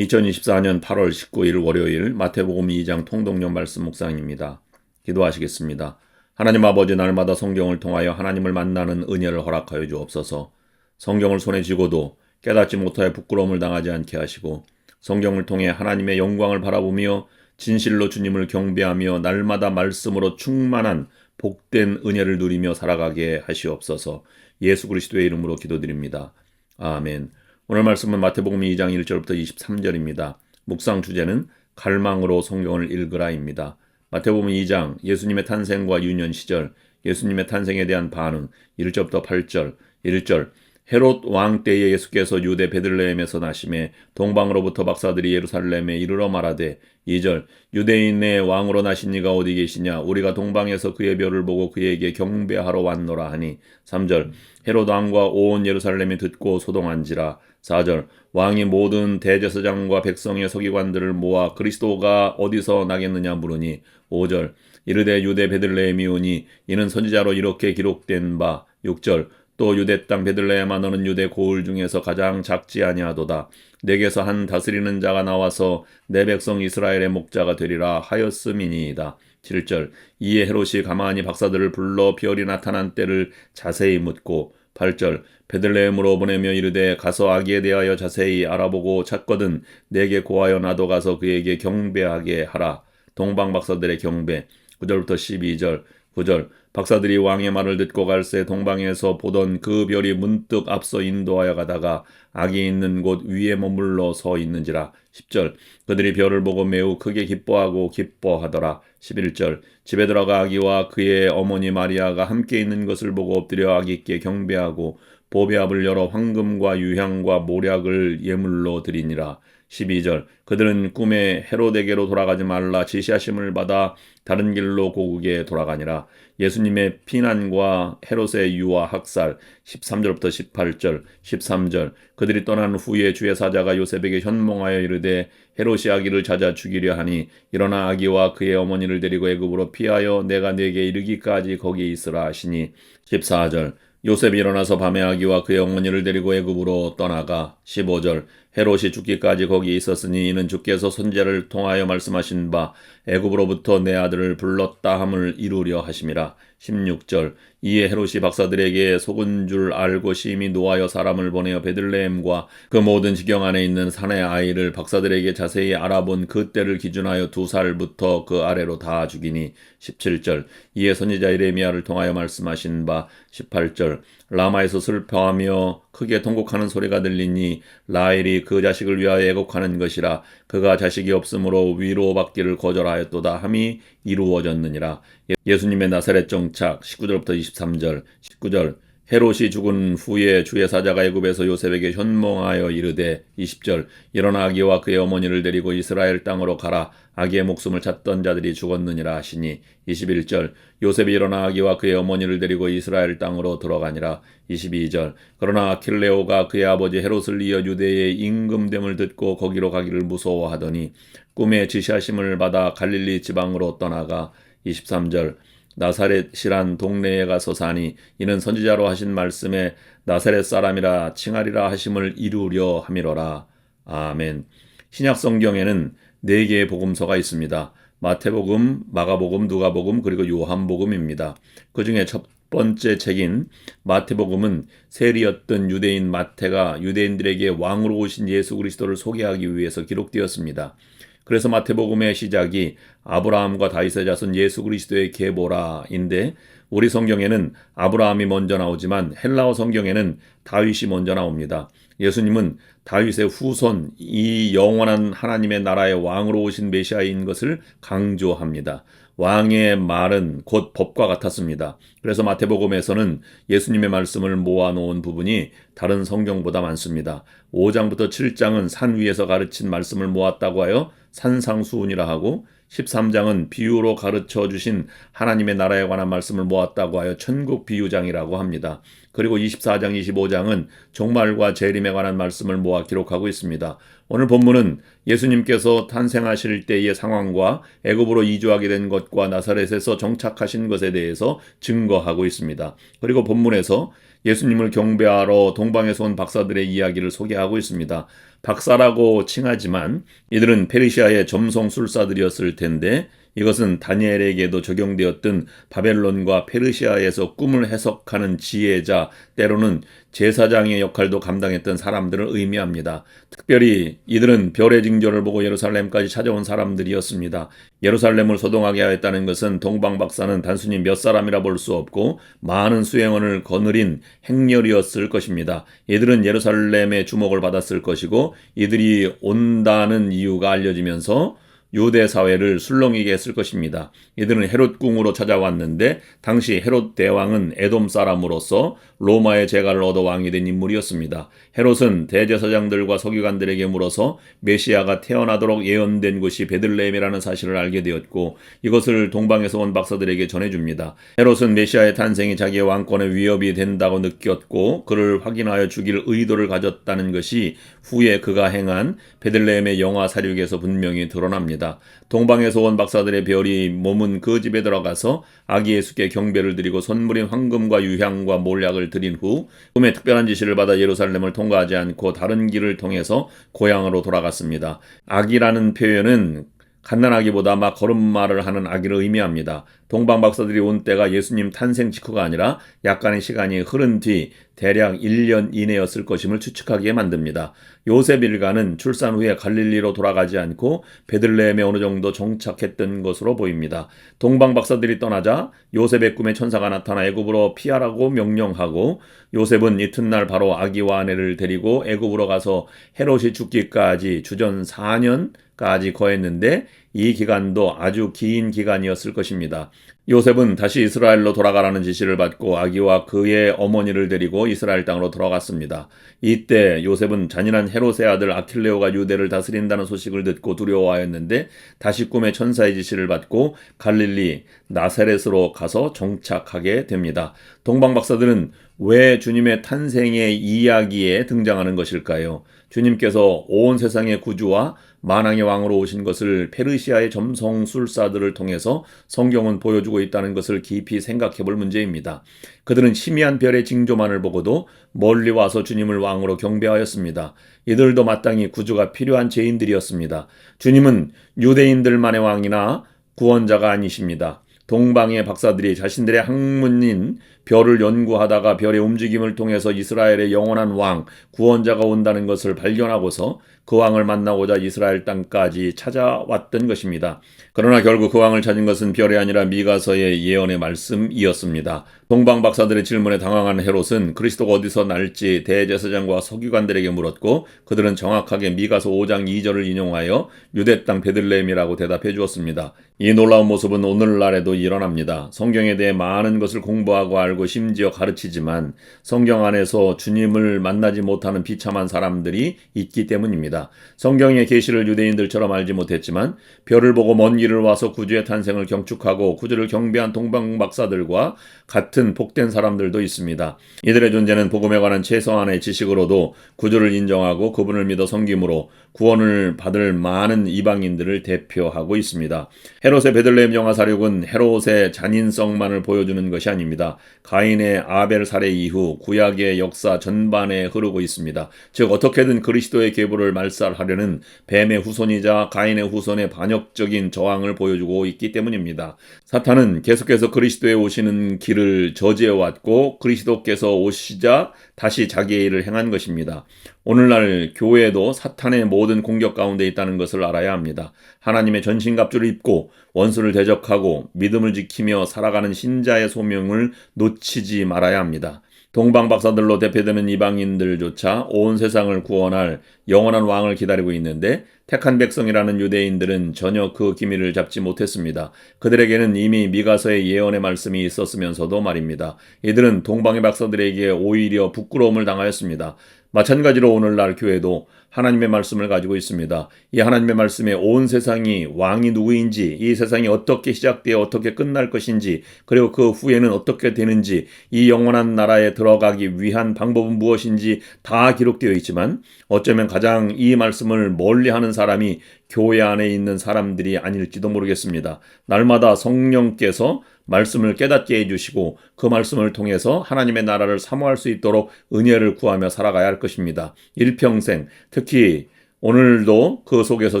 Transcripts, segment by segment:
2024년 8월 19일 월요일 마태복음 2장 통독용 말씀 묵상입니다. 기도하시겠습니다. 하나님 아버지, 날마다 성경을 통하여 하나님을 만나는 은혜를 허락하여 주옵소서. 성경을 손에 쥐고도 깨닫지 못하여 부끄러움을 당하지 않게 하시고, 성경을 통해 하나님의 영광을 바라보며 진실로 주님을 경배하며 날마다 말씀으로 충만한 복된 은혜를 누리며 살아가게 하시옵소서. 예수 그리스도의 이름으로 기도드립니다. 아멘. 오늘 말씀은 마태복음 2장 1절부터 23절입니다. 묵상 주제는 갈망으로 성경을 읽으라입니다. 마태복음 2장 예수님의 탄생과 유년 시절, 예수님의 탄생에 대한 반응, 1절부터 8절, 1절 헤롯 왕 때에 예수께서 유대 베들레헴에서 나심에 동방으로부터 박사들이 예루살렘에 이르러 말하되, 2절 유대인의 왕으로 나신 이가 어디 계시냐? 우리가 동방에서 그의 별을 보고 그에게 경배하러 왔노라 하니, 3절 헤롯 왕과 온 예루살렘이 듣고 소동한지라. 4절 왕이 모든 대제사장과 백성의 서기관들을 모아 그리스도가 어디서 나겠느냐 물으니, 5절 이르되 유대 베들레헴이오니 이는 선지자로 이렇게 기록된 바. 6절 또 유대 땅 베들레헴아, 너는 유대 고을 중에서 가장 작지 아니하도다. 내게서 한 다스리는 자가 나와서 내 백성 이스라엘의 목자가 되리라 하였음이니이다. 7절 이에 헤롯이 가만히 박사들을 불러 별이 나타난 때를 자세히 묻고, 8절 베들레헴으로 보내며 이르되, 가서 아기에 대하여 자세히 알아보고 찾거든 내게 고하여 나도 가서 그에게 경배하게 하라. 동방 박사들의 경배. 9절부터 12절. 9절 박사들이 왕의 말을 듣고 갈새 동방에서 보던 그 별이 문득 앞서 인도하여 가다가 아기 있는 곳 위에 머물러 서 있는지라. 10절 그들이 별을 보고 매우 크게 기뻐하고 기뻐하더라. 11절 집에 들어가 아기와 그의 어머니 마리아가 함께 있는 것을 보고 엎드려 아기께 경배하고 보배압을 열어 황금과 유향과 모략을 예물로 드리니라. 12절 그들은 꿈에 헤롯에게로 돌아가지 말라 지시하심을 받아 다른 길로 고국에 돌아가니라. 예수님의 피난과 헤롯의 유아 학살. 13절부터 18절. 13절 그들이 떠난 후에 주의 사자가 요셉에게 현몽하여 이르되, 헤롯이 아기를 찾아 죽이려 하니 일어나 아기와 그의 어머니를 데리고 애굽으로 피하여 내가 네게 이르기까지 거기에 있으라 하시니. 14절 요셉이 일어나서 밤에 아기와 그의 어머니를 데리고 애굽으로 떠나가. 15절 헤롯이 죽기까지 거기에 있었으니 이는 주께서 선지자를 통하여 말씀하신 바 애굽으로부터 내 아들을 불렀다 함을 이루려 하심이라. 16절 이에 헤롯이 박사들에게 속은 줄 알고 심히 노하여 사람을 보내어 베들레헴과 그 모든 지경 안에 있는 산의 아이를 박사들에게 자세히 알아본 그 때를 기준하여 2살부터 그 아래로 다 죽이니. 17절 이에 선지자 예레미야를 통하여 말씀하신 바. 18절 라마에서 슬퍼하며 크게 통곡하는 소리가 들리니 라헬이 그 자식을 위하여 애곡하는 것이라. 그가 자식이 없으므로 위로받기를 거절하였도다 함이 이루어졌느니라. 예수님의 나사렛 정착. 19절부터 23절. 19절 헤롯이 죽은 후에 주의 사자가 애굽에서 요셉에게 현몽하여 이르되, 20절 일어나 아기와 그의 어머니를 데리고 이스라엘 땅으로 가라. 아기의 목숨을 찾던 자들이 죽었느니라 하시니. 21절 요셉이 일어나 아기와 그의 어머니를 데리고 이스라엘 땅으로 들어가니라. 22절 그러나 아킬레오가 그의 아버지 헤롯을 이어 유대의 임금됨을 듣고 거기로 가기를 무서워하더니 꿈에 지시하심을 받아 갈릴리 지방으로 떠나가. 23절 나사렛이란 동네에 가서 사니 이는 선지자로 하신 말씀에 나사렛 사람이라 칭하리라 하심을 이루려 함이로라. 아멘. 신약 성경에는 4개의 복음서가 있습니다. 마태복음, 마가복음, 누가복음, 그리고 요한복음입니다. 그 중에 첫 번째 책인 마태복음은 세리였던 유대인 마태가 유대인들에게 왕으로 오신 예수 그리스도를 소개하기 위해서 기록되었습니다. 그래서 마태복음의 시작이 아브라함과 다윗의 자손 예수 그리스도의 계보라인데, 우리 성경에는 아브라함이 먼저 나오지만 헬라어 성경에는 다윗이 먼저 나옵니다. 예수님은 다윗의 후손, 이 영원한 하나님의 나라의 왕으로 오신 메시아인 것을 강조합니다. 왕의 말은 곧 법과 같았습니다. 그래서 마태복음에서는 예수님의 말씀을 모아놓은 부분이 다른 성경보다 많습니다. 5장부터 7장은 산 위에서 가르친 말씀을 모았다고 하여 산상수훈이라 하고, 13장은 비유로 가르쳐 주신 하나님의 나라에 관한 말씀을 모았다고 하여 천국 비유장이라고 합니다. 그리고 24장, 25장은 종말과 재림에 관한 말씀을 모아 기록하고 있습니다. 오늘 본문은 예수님께서 탄생하실 때의 상황과 애굽으로 이주하게 된 것과 나사렛에서 정착하신 것에 대해서 증거하고 있습니다. 그리고 본문에서 예수님을 경배하러 동방에서 온 박사들의 이야기를 소개하고 있습니다. 박사라고 칭하지만 이들은 페르시아의 점성술사들이었을 텐데 이것은 다니엘에게도 적용되었던 바벨론과 페르시아에서 꿈을 해석하는 지혜자, 때로는 제사장의 역할도 감당했던 사람들을 의미합니다. 특별히 이들은 별의 징조를 보고 예루살렘까지 찾아온 사람들이었습니다. 예루살렘을 소동하게 하였다는 것은 동방 박사는 단순히 몇 사람이라 볼 수 없고 많은 수행원을 거느린 행렬이었을 것입니다. 이들은 예루살렘의 주목을 받았을 것이고 이들이 온다는 이유가 알려지면서 유대 사회를 술렁이게 했을 것입니다. 이들은 헤롯 궁으로 찾아왔는데 당시 헤롯 대왕은 에돔 사람으로서 로마의 재가를 얻어 왕이 된 인물이었습니다. 헤롯은 대제사장들과 서기관들에게 물어서 메시아가 태어나도록 예언된 곳이 베들레헴이라는 사실을 알게 되었고 이것을 동방에서 온 박사들에게 전해줍니다. 헤롯은 메시아의 탄생이 자기의 왕권에 위협이 된다고 느꼈고 그를 확인하여 죽일 의도를 가졌다는 것이 후에 그가 행한 베들레헴의 영화 사륙에서 분명히 드러납니다. 동방에서 온 박사들의 별이 머문 그 집에 들어가서 아기 예수께 경배를 드리고 선물인 황금과 유향과 몰약을 드린 후 꿈의 특별한 지시를 받아 예루살렘을 통과하지 않고 다른 길을 통해서 고향으로 돌아갔습니다. 아기라는 표현은 갓난아기보다 막 걸음마를 하는 아기를 의미합니다. 동방 박사들이 온 때가 예수님 탄생 직후가 아니라 약간의 시간이 흐른 뒤 대략 1년 이내였을 것임을 추측하게 만듭니다. 요셉 일가는 출산 후에 갈릴리로 돌아가지 않고 베들레헴에 어느 정도 정착했던 것으로 보입니다. 동방 박사들이 떠나자 요셉의 꿈에 천사가 나타나 애굽으로 피하라고 명령하고 요셉은 이튿날 바로 아기와 아내를 데리고 애굽으로 가서 헤롯이 죽기까지 주전 4년까지 거했는데 이 기간도 아주 긴 기간이었을 것입니다. 요셉은 다시 이스라엘로 돌아가라는 지시를 받고 아기와 그의 어머니를 데리고 이스라엘 땅으로 돌아갔습니다. 이때 요셉은 잔인한 헤롯의 아들 아킬레오가 유대를 다스린다는 소식을 듣고 두려워하였는데 다시 꿈의 천사의 지시를 받고 갈릴리 나사렛으로 가서 정착하게 됩니다. 동방 박사들은 왜 주님의 탄생의 이야기에 등장하는 것일까요? 주님께서 온 세상의 구주와 만왕의 왕으로 오신 것을 페르시아의 점성술사들을 통해서 성경은 보여주고 있다는 것을 깊이 생각해 볼 문제입니다. 그들은 희미한 별의 징조만을 보고도 멀리 와서 주님을 왕으로 경배하였습니다. 이들도 마땅히 구주가 필요한 죄인들이었습니다. 주님은 유대인들만의 왕이나 구원자가 아니십니다. 동방의 박사들이 자신들의 학문인 별을 연구하다가 별의 움직임을 통해서 이스라엘의 영원한 왕, 구원자가 온다는 것을 발견하고서 그 왕을 만나고자 이스라엘 땅까지 찾아왔던 것입니다. 그러나 결국 그 왕을 찾은 것은 별이 아니라 미가서의 예언의 말씀이었습니다. 동방 박사들의 질문에 당황한 헤롯은 그리스도가 어디서 날지 대제사장과 서기관들에게 물었고 그들은 정확하게 미가서 5장 2절을 인용하여 유대 땅 베들레헴이라고 대답해 주었습니다. 이 놀라운 모습은 오늘날에도 일어납니다. 성경에 대해 많은 것을 공부하고 알고 심지어 가르치지만 성경 안에서 주님을 만나지 못하는 비참한 사람들이 있기 때문입니다. 성경의 계시를 유대인들처럼 알지 못했지만 별을 보고 먼 길을 와서 구주의 탄생을 경축하고 구주를 경배한 동방 박사들과 같은 복된 사람들도 있습니다. 이들의 존재는 복음에 관한 최소한의 지식으로도 구주를 인정하고 그분을 믿어 섬김으로 구원을 받을 많은 이방인들을 대표하고 있습니다. 헤롯의 베들레헴 영화 사륙은 헤롯의 잔인성만을 보여주는 것이 아닙니다. 가인의 아벨 살해 이후 구약의 역사 전반에 흐르고 있습니다. 즉 어떻게든 그리스도의 계보를 말살하려는 뱀의 후손이자 가인의 후손의 반역적인 저항을 보여주고 있기 때문입니다. 사탄은 계속해서 그리스도의 오시는 길을 저지해왔고 그리스도께서 오시자 다시 자기의 일을 행한 것입니다. 오늘날 교회도 사탄의 모든 공격 가운데 있다는 것을 알아야 합니다. 하나님의 전신갑주를 입고 원수를 대적하고 믿음을 지키며 살아가는 신자의 소명을 놓치지 말아야 합니다. 동방 박사들로 대표되는 이방인들조차 온 세상을 구원할 영원한 왕을 기다리고 있는데 택한 백성이라는 유대인들은 전혀 그 기미를 잡지 못했습니다. 그들에게는 이미 미가서의 예언의 말씀이 있었으면서도 말입니다. 이들은 동방의 박사들에게 오히려 부끄러움을 당하였습니다. 마찬가지로 오늘날 교회도 하나님의 말씀을 가지고 있습니다. 이 하나님의 말씀에 온 세상이 왕이 누구인지, 이 세상이 어떻게 시작되어 어떻게 끝날 것인지, 그리고 그 후에는 어떻게 되는지, 이 영원한 나라에 들어가기 위한 방법은 무엇인지 다 기록되어 있지만 어쩌면 가장 이 말씀을 멀리하는 사람이 교회 안에 있는 사람들이 아닐지도 모르겠습니다. 날마다 성령께서 말씀을 깨닫게 해주시고 그 말씀을 통해서 하나님의 나라를 사모할 수 있도록 은혜를 구하며 살아가야 할 것입니다. 일평생, 특히 오늘도 그 속에서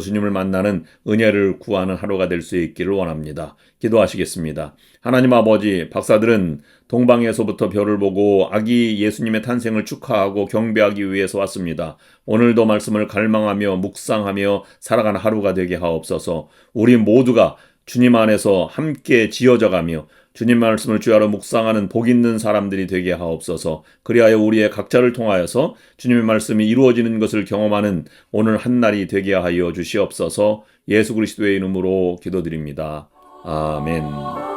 주님을 만나는 은혜를 구하는 하루가 될 수 있기를 원합니다. 기도하시겠습니다. 하나님 아버지, 박사들은 동방에서부터 별을 보고 아기 예수님의 탄생을 축하하고 경배하기 위해서 왔습니다. 오늘도 말씀을 갈망하며 묵상하며 살아가는 하루가 되게 하옵소서. 우리 모두가 주님 안에서 함께 지어져가며 주님 말씀을 주야로 묵상하는 복 있는 사람들이 되게 하옵소서. 그리하여 우리의 각자를 통하여서 주님의 말씀이 이루어지는 것을 경험하는 오늘 한날이 되게 하여 주시옵소서. 예수 그리스도의 이름으로 기도드립니다. 아멘.